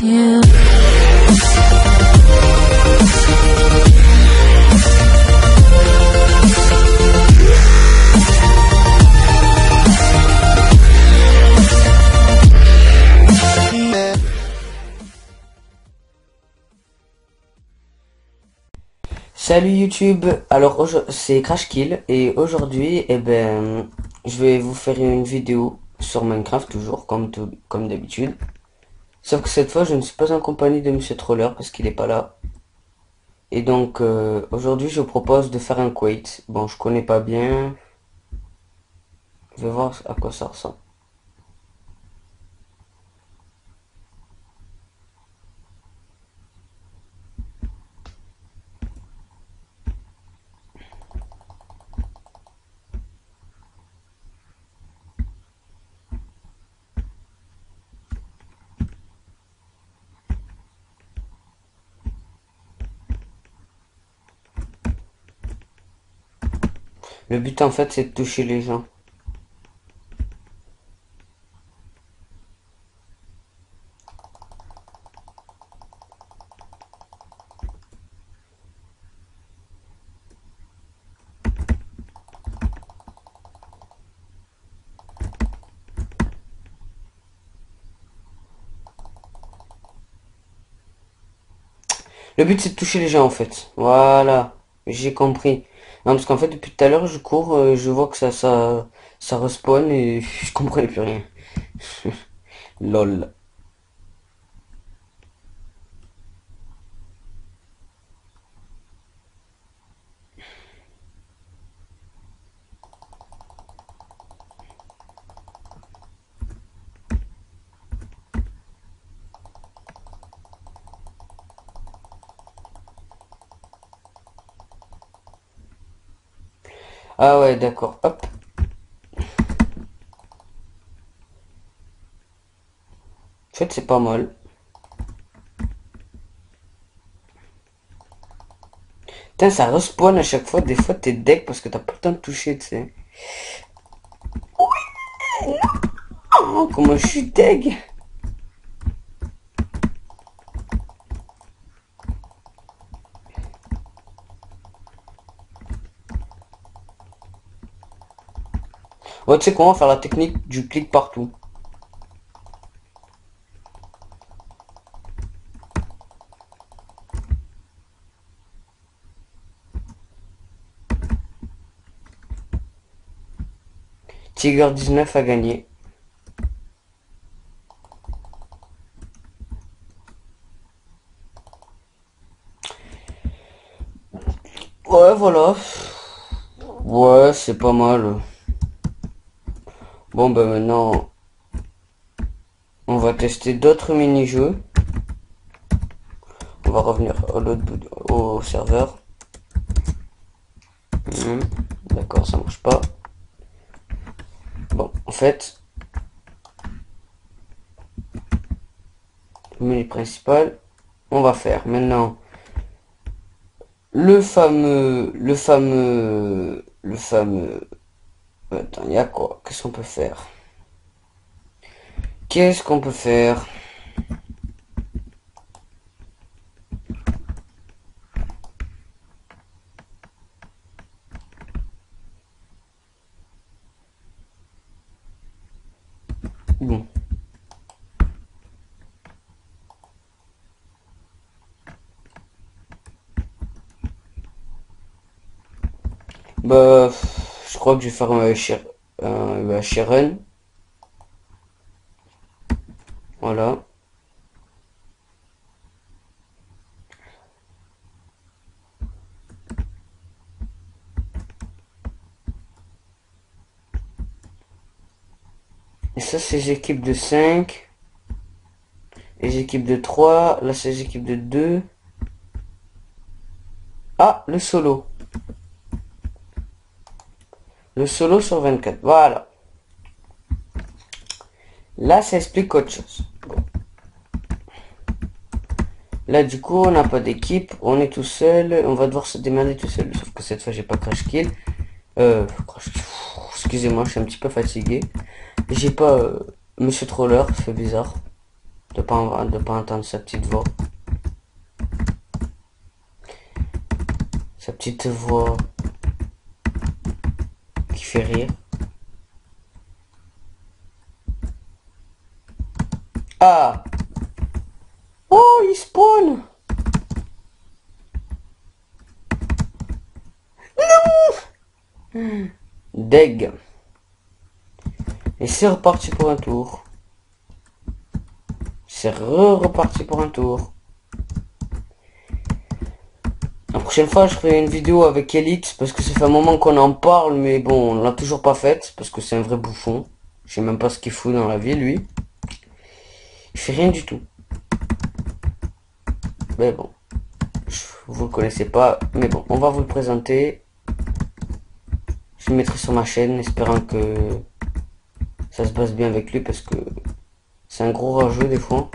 you. Salut YouTube, alors c'est Crashkill et aujourd'hui je vais vous faire une vidéo sur Minecraft toujours comme d'habitude. Sauf que cette fois je ne suis pas en compagnie de Monsieur Troller parce qu'il est pas là. Et donc aujourd'hui je vous propose de faire un quake. Bon, je connais pas bien, je vais voir à quoi ça ressemble. Le but en fait c'est de toucher les gens. Le but c'est de toucher les gens en fait. Voilà, j'ai compris. Non, parce qu'en fait depuis tout à l'heure je cours, je vois que ça respawn et je comprenais plus rien. Lol. Ah ouais, d'accord. Hop. En fait, c'est pas mal. Putain, ça respawn à chaque fois. Des fois, t'es deck parce que t'as pas le temps de toucher, tu sais. Oh, comment je suis deg. Ouais, tu sais quoi, on va faire la technique du clic partout. Tiger 19 a gagné. Ouais, voilà. Ouais, c'est pas mal. Bon, ben maintenant, on va tester d'autres mini-jeux. On va revenir au serveur. D'accord, ça marche pas. Bon, en fait, le menu principal, on va faire maintenant le fameux. Attends, il y a quoi? Qu'est-ce qu'on peut faire? Qu'est-ce qu'on peut faire? Bon. Bah, je crois que je vais faire un Sharon. Voilà. Et ça, c'est les équipes de 5. Les équipes de 3. Là, c'est les équipes de 2. Ah, le solo. Le solo sur 24. Voilà. Là, ça explique autre chose. Bon. Là, du coup, on n'a pas d'équipe. On est tout seul. On va devoir se démerder tout seul. Sauf que cette fois, j'ai pas Crashkill. Excusez-moi, je suis un petit peu fatigué. J'ai pas Monsieur Troller. Ça fait bizarre. de pas entendre sa petite voix. Sa petite voix qui fait rire. Ah! Oh, il spawn! Deg. Et c'est reparti pour un tour. C'est reparti pour un tour. La prochaine fois, je ferai une vidéo avec Elite parce que ça fait un moment qu'on en parle, mais bon, on l'a toujours pas faite parce que c'est un vrai bouffon. Je sais même pas ce qu'il fout dans la vie, lui. Il fait rien du tout. Mais bon, vous le connaissez pas, mais bon, on va vous le présenter. Je le mettrai sur ma chaîne, espérant que ça se passe bien avec lui parce que c'est un gros rageux des fois.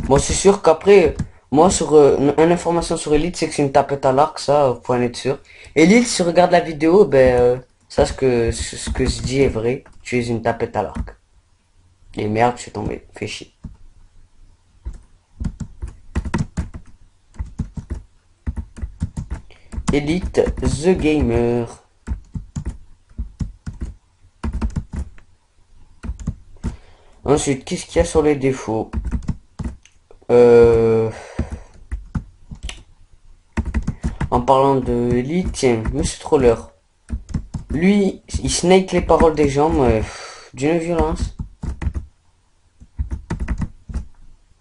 Moi, c'est sûr qu'après, moi, sur une information sur Elite, c'est que c'est une tapette à l'arc, ça, vous pouvez en être sûr. Elite, si tu regardes la vidéo, ben, ça, ce que je dis est vrai. Tu es une tapette à l'arc. Et merde, je suis tombé. Fais chier. Elite, The Gamer. Ensuite, qu'est-ce qu'il y a sur les défauts? En parlant de Elite, tiens, Monsieur Troller. Lui, il snake les paroles des gens, mais d'une violence.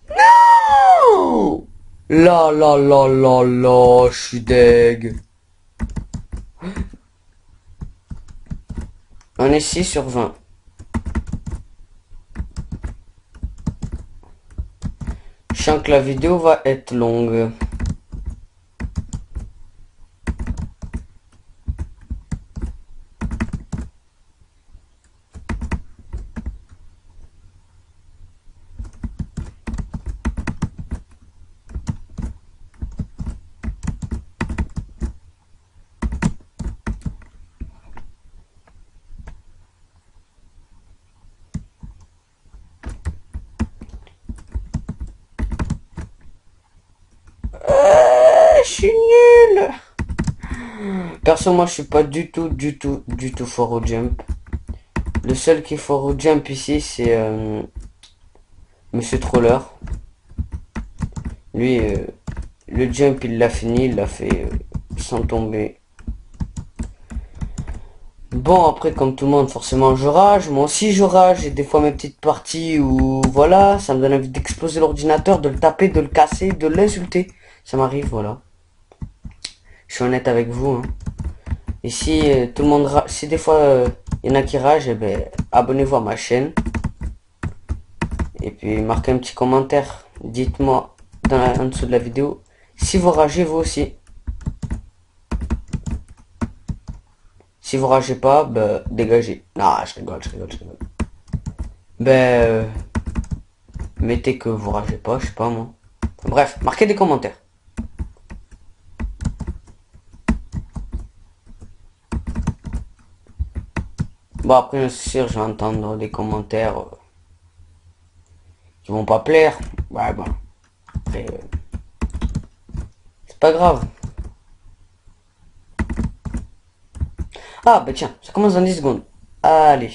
Non! Là, là, là, là, là, je suis deg. On est 6 sur 20. Je sens que la vidéo va être longue. Je suis nul. Perso, moi, je suis pas du tout fort au jump. Le seul qui est fort au jump ici, c'est Monsieur Troller. Lui, le jump, il l'a fini, il l'a fait sans tomber. Bon, après, comme tout le monde, forcément, je rage. Moi aussi, je rage. Et des fois, mes petites parties où, voilà, ça me donne envie d'exploser l'ordinateur, de le taper, de le casser, de l'insulter. Ça m'arrive, voilà. Je suis honnête avec vous, hein. Et si tout le monde rage, si des fois, il y en a qui ragent, eh ben, abonnez-vous à ma chaîne. Et puis, marquez un petit commentaire. Dites-moi en dessous de la vidéo si vous ragez, vous aussi. Si vous ragez pas, bah, dégagez. Ah, je rigole, je rigole, je rigole. Ben, mettez que vous ragez pas, je sais pas moi. Bref, marquez des commentaires. Bon, après, c'est sûr, je vais entendre des commentaires qui vont pas plaire. Ouais, bon. Après, c'est pas grave. Ah, bah tiens, ça commence dans 10 secondes. Allez.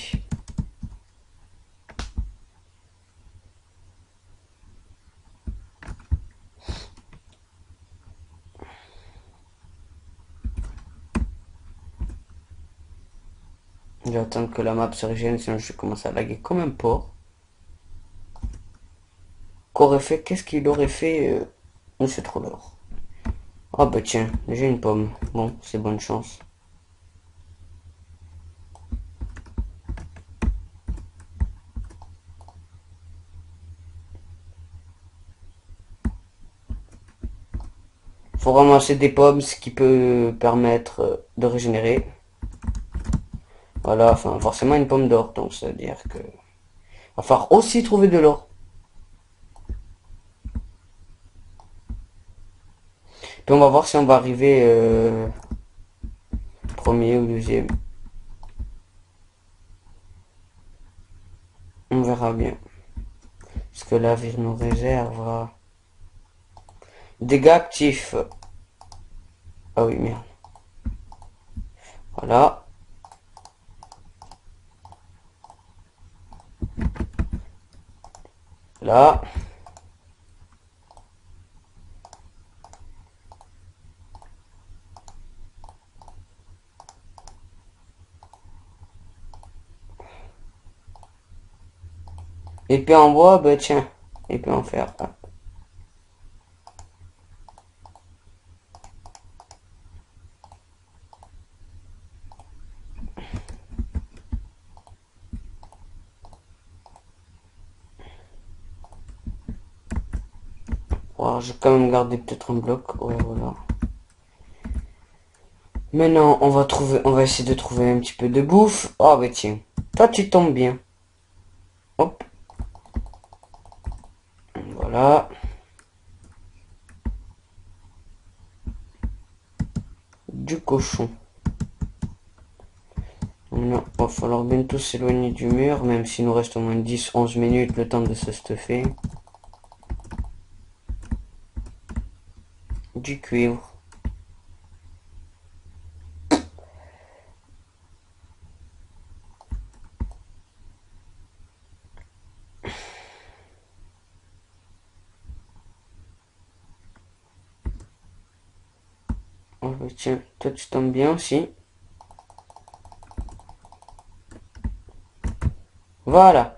Je vais attendre que la map se régène, sinon je vais commencer à laguer comme un porc. Qu'est-ce qu'il aurait fait, Monsieur Troller? Ah bah tiens, j'ai une pomme. Bon, c'est bonne chance. Faut ramasser des pommes, ce qui peut permettre de régénérer. Voilà, enfin forcément une pomme d'or, donc ça veut dire que va falloir aussi trouver de l'or. Puis on va voir si on va arriver premier ou deuxième. verra bien. Parce que l'avenir nous réserve. Dégâts actifs. Ah oui, merde. Voilà. Là. Épée en bois, bah tiens. Épée en fer. Ah. Oh, j'ai quand même gardé peut-être un bloc. Ouais, voilà. Maintenant, on va essayer de trouver un petit peu de bouffe. Oh, bah tiens. Toi, tu tombes bien. Hop. Voilà. Du cochon. Maintenant, il va falloir bientôt s'éloigner du mur, même s'il nous reste au moins 10-11 minutes le temps de se stuffer. Du cuivre. Oh, bah tiens, toi, tu tombes bien aussi. Voilà.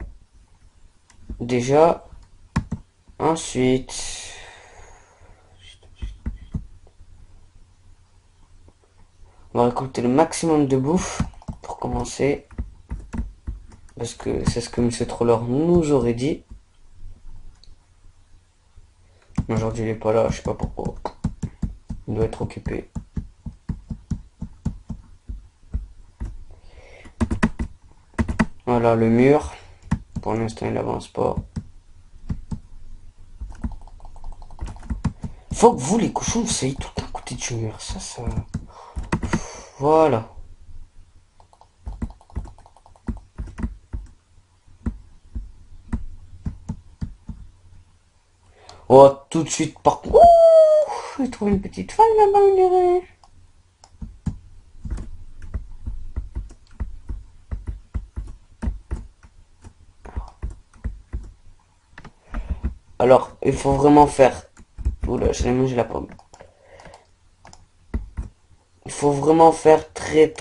Déjà. Ensuite. On va récolter le maximum de bouffe pour commencer. Parce que c'est ce que Monsieur Troller nous aurait dit. Aujourd'hui il est pas là, je sais pas pourquoi. Il doit être occupé. Voilà le mur. Pour l'instant il avance pas. Faut que vous les cochons vous soyez tout à côté du mur. Ça. Voilà. Oh, tout de suite par contre. Ouh, j'ai trouvé une petite faille là-bas, on dirait. Alors, il faut vraiment faire. Oula, j'ai mangé la pomme. Il faut vraiment faire très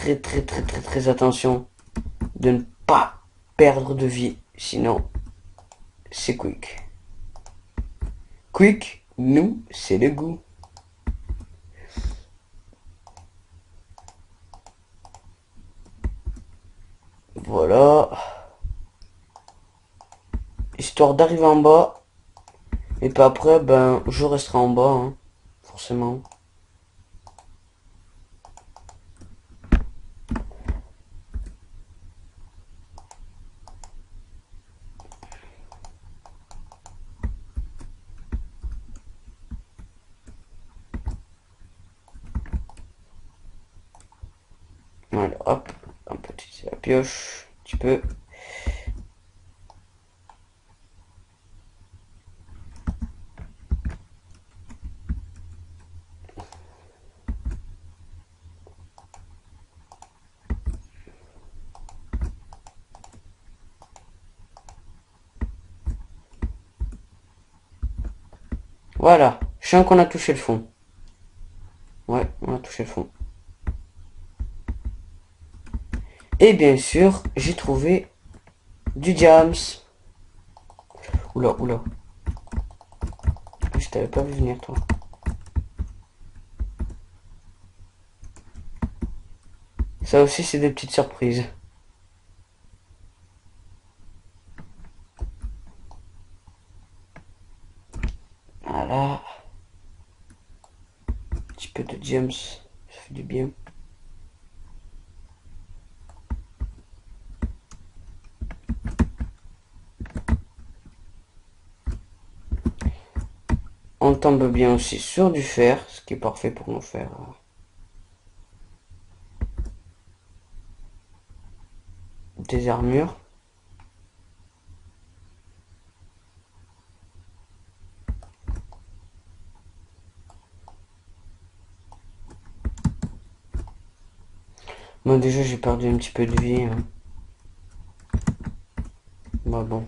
attention de ne pas perdre de vie. Sinon, c'est quick. Quick, nous, c'est le goût. Voilà. Histoire d'arriver en bas. Et puis après, ben, je resterai en bas, hein, forcément. Voilà, hop, un peu utiliser la pioche, un petit peu. Voilà, je sens qu'on a touché le fond. Ouais, on a touché le fond. Et bien sûr, j'ai trouvé du jams. Oula, oula. Je t'avais pas vu venir, toi. Ça aussi, c'est des petites surprises. Voilà. Un petit peu de jams, ça fait du bien. On tombe bien aussi sur du fer, ce qui est parfait pour nous faire des armures. Moi déjà j'ai perdu un petit peu de vie, hein. Bah bon.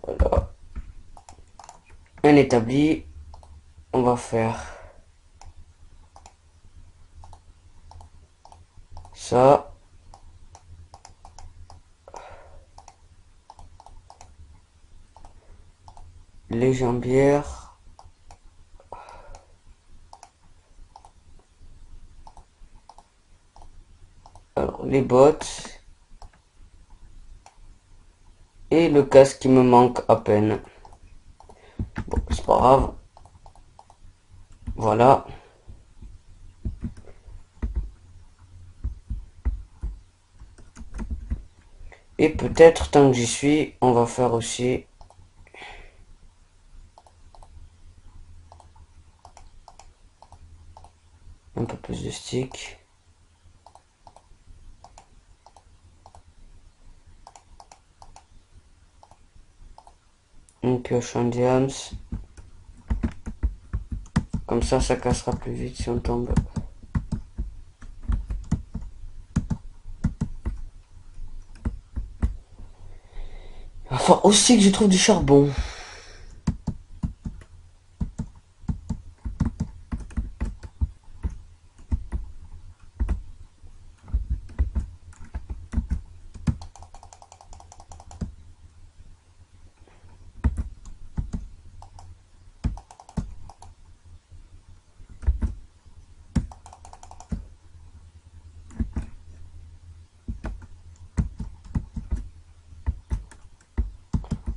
Voilà. Un établi. On va faire ça. Les jambières. Alors les bottes. Et le casque qui me manque à peine. Bon, c'est pas grave. Voilà. Et peut-être, tant que j'y suis, on va faire aussi un peu plus de stick. Une pioche en diams. Comme ça cassera plus vite si on tombe. Enfin, aussi que je trouve du charbon.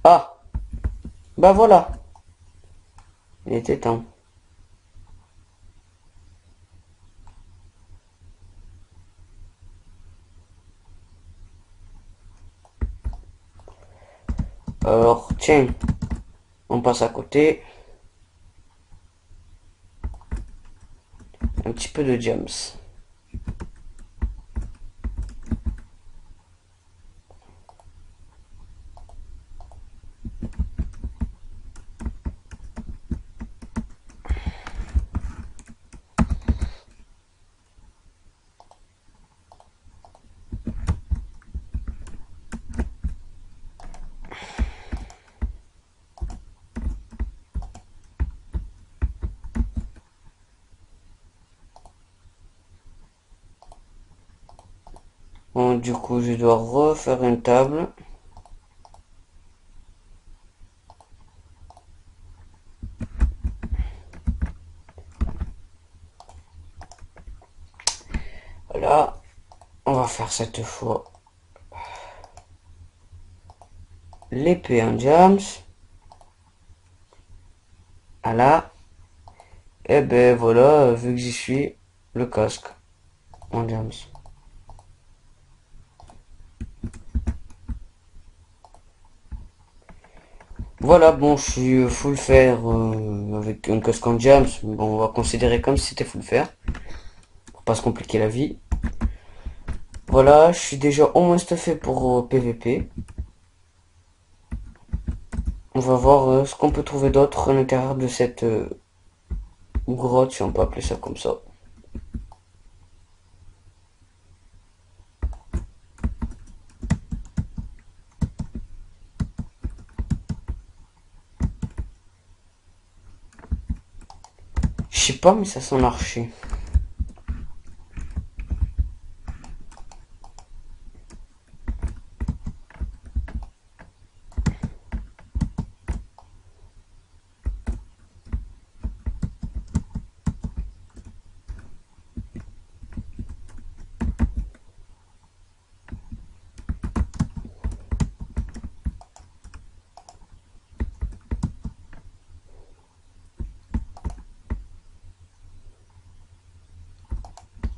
Ah, bah voilà. Il était temps. Alors, tiens, on passe à côté. Un petit peu de gems. Bon, du coup, je dois refaire une table. Voilà. On va faire cette fois l'épée en diams. Voilà. Et ben voilà, vu que j'y suis, le casque en diams. Voilà, bon, je suis full fer avec un casque en diams. Bon, on va considérer comme si c'était full fer. Pour pas se compliquer la vie. Voilà, je suis déjà au moins stuffé pour PVP. On va voir ce qu'on peut trouver d'autre à l'intérieur de cette grotte, si on peut appeler ça comme ça. Je sais pas, mais ça sent l'archer.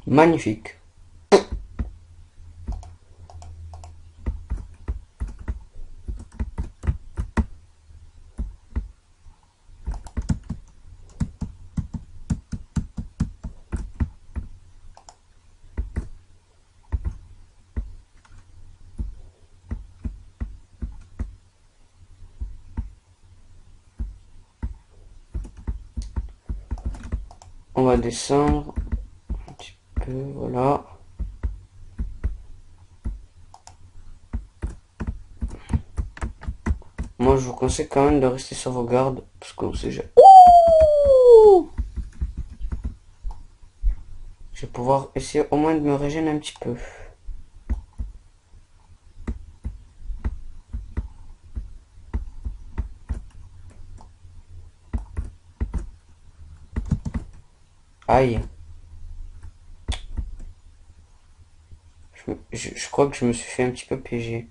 Magnifique. On va descendre un petit peu, voilà. Moi, je vous conseille quand même de rester sur vos gardes, parce qu'on sait jamais. Ouh, je vais pouvoir essayer au moins de me régénérer un petit peu. Aïe. Je crois que je me suis fait un petit peu piéger.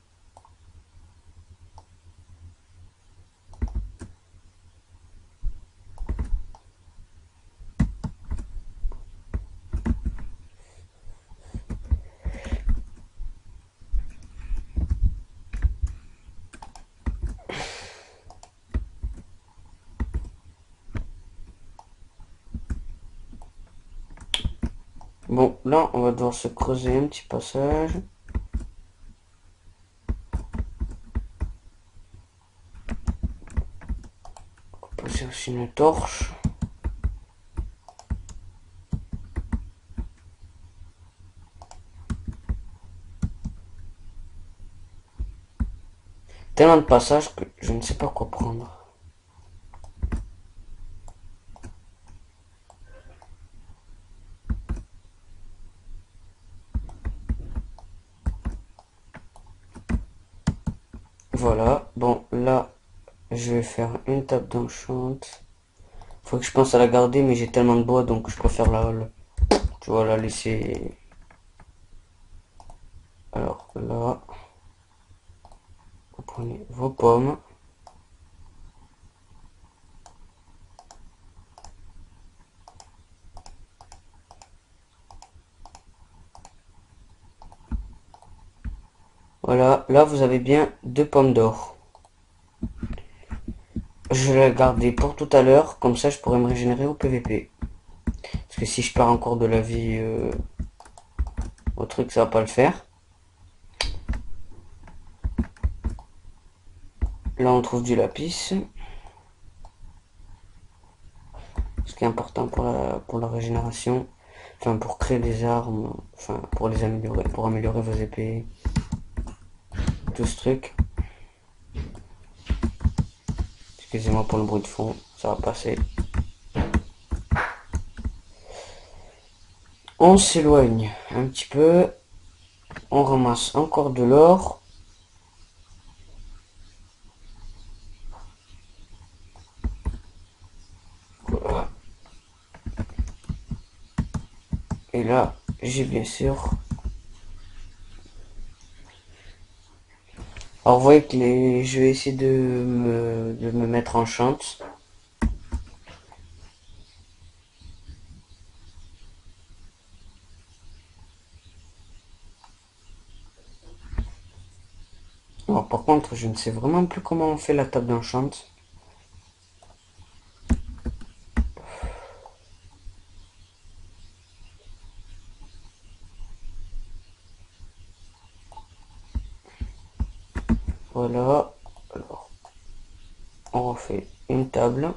Bon, là, on va devoir se creuser un petit passage. On va poser aussi une torche. Tellement de passages que je ne sais pas quoi prendre. Voilà, bon, là, je vais faire une table d'enchant. Faut que je pense à la garder, mais j'ai tellement de bois, donc je préfère tu vois, la laisser. Alors là, vous prenez vos pommes. Voilà, là vous avez bien 2 pommes d'or. Je vais la garder pour tout à l'heure, comme ça je pourrais me régénérer au PVP. Parce que si je perds encore de la vie au truc, ça va pas le faire. Là on trouve du lapis. Ce qui est important pour la régénération. Enfin pour créer des armes. Enfin pour les améliorer. Pour améliorer vos épées. Tout ce truc. Excusez-moi pour le bruit de fond. Ça va passer. On s'éloigne un petit peu. On ramasse encore de l'or. Voilà. Et là, j'ai bien sûr. Alors vous voyez que je vais essayer de me mettre en chante. Alors par contre, je ne sais vraiment plus comment on fait la table d'enchant. Voilà. Alors, on refait une table.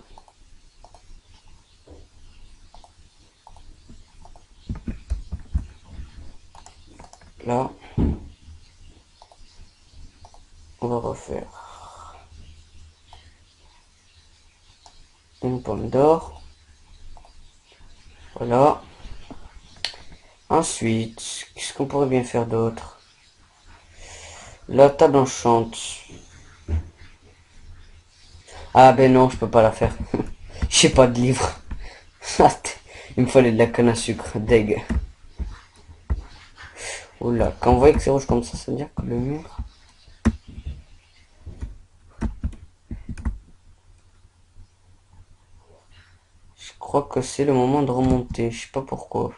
Là, on va refaire une pomme d'or. Voilà. Ensuite, qu'est-ce qu'on pourrait bien faire d'autre? La table enchante. Ah ben non, je peux pas la faire. J'ai pas de livre. Il me fallait de la canne à sucre. Deg. Oula, quand on voit que c'est rouge comme ça veut dire que le mur. Je crois que c'est le moment de remonter. Je sais pas pourquoi.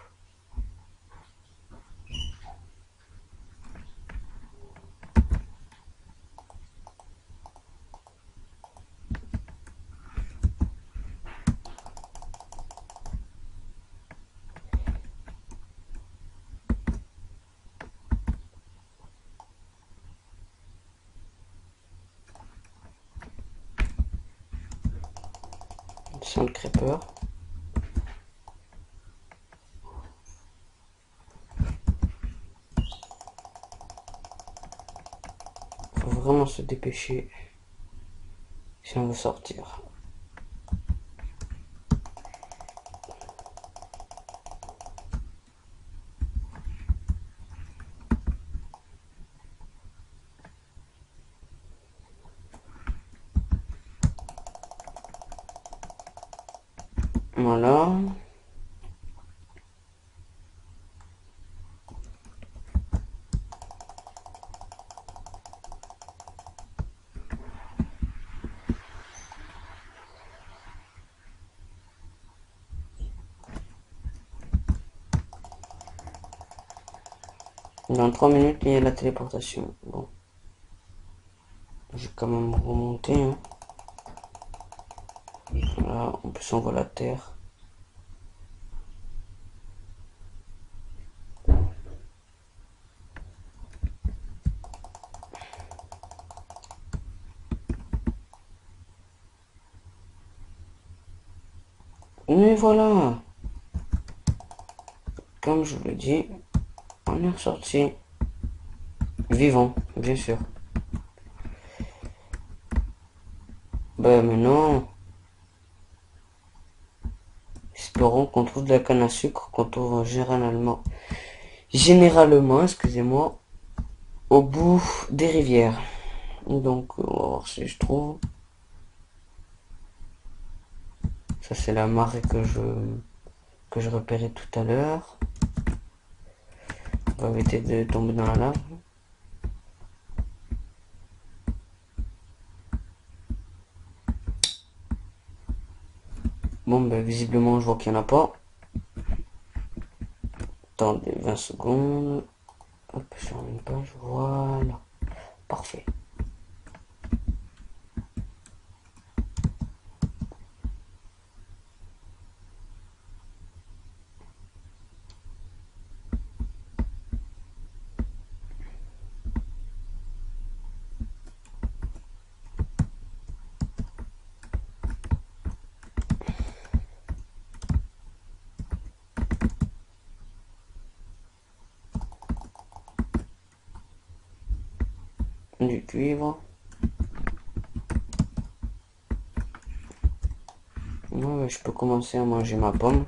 Sans le creeper. vraiment se dépêcher si on veut sortir. Voilà. Dans 3 minutes, il y a la téléportation. Bon. Je vais quand même remonter. Hein. Voilà, en plus on voit la terre. Mais voilà. Comme je vous l'ai dit, on est ressorti. Vivant, bien sûr. Ben mais non. Espérons qu'on trouve de la canne à sucre qu'on trouve généralement, excusez-moi, au bout des rivières. Donc, on va voir si je trouve. Ça, c'est la marée que je repérais tout à l'heure. On va éviter de tomber dans la lave. Bon, ben, visiblement, je vois qu'il n'y en a pas. Attendez 20 secondes. Hop, sur une page, voilà. Parfait. Du cuivre. Ouais, je peux commencer à manger ma pomme.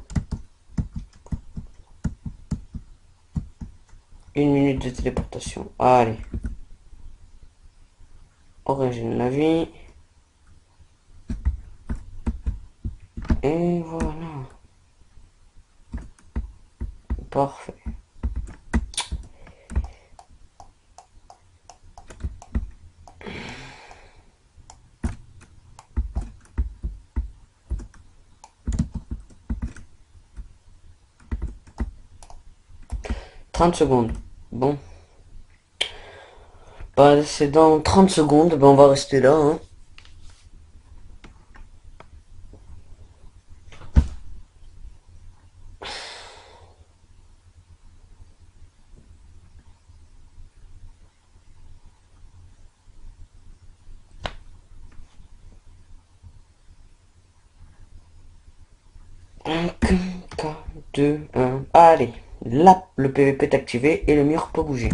1 minute de téléportation. Allez. Origine la vie. Et voilà. Parfait. « 30 secondes. Bon. Bah, c'est dans 30 secondes. Ben, on va rester là. Hein. Un, 4, 2, 1. Allez. Là, le PVP est activé et le mur peut bouger.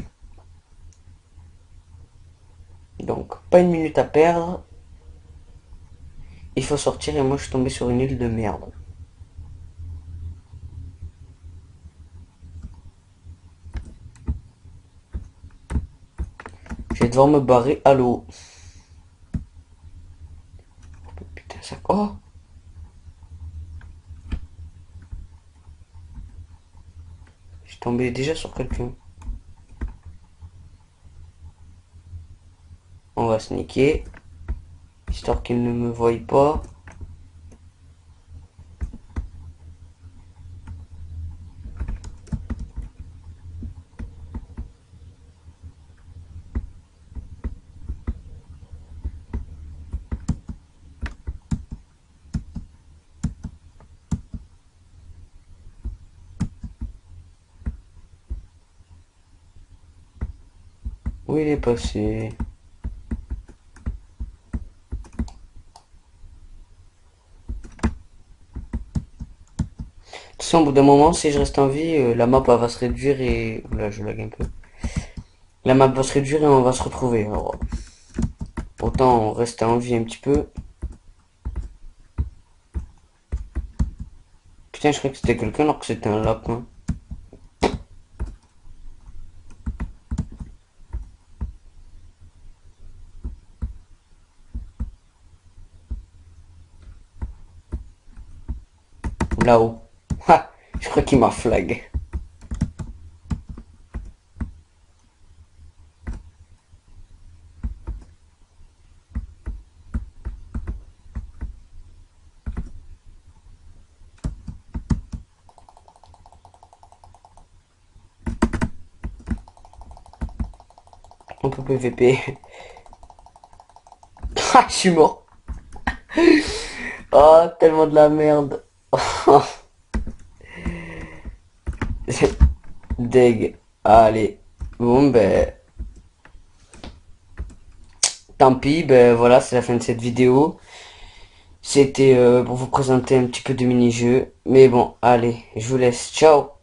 Donc, pas 1 minute à perdre. Il faut sortir et moi je suis tombé sur une île de merde. Je vais devoir me barrer à l'eau. Putain, ça quoi? Je suis tombé déjà sur quelqu'un. On va sneaker. Histoire qu'il ne me voie pas. Où il est passé? De toute façon, au bout d'un moment, si je reste en vie, la map elle va se réduire et... Là, je lag un peu. La map va se réduire et on va se retrouver. Alors... Autant rester en vie un petit peu. Putain, je croyais que c'était quelqu'un alors que c'était un lapin. Là-haut. Ha! Je crois qu'il m'a flag. On peut PVP. Ah, je suis mort. Oh, tellement de la merde. Deg. Allez. Bon, ben. Tant pis, ben voilà, c'est la fin de cette vidéo. C'était pour vous présenter un petit peu de mini-jeu. Mais bon, allez, je vous laisse. Ciao.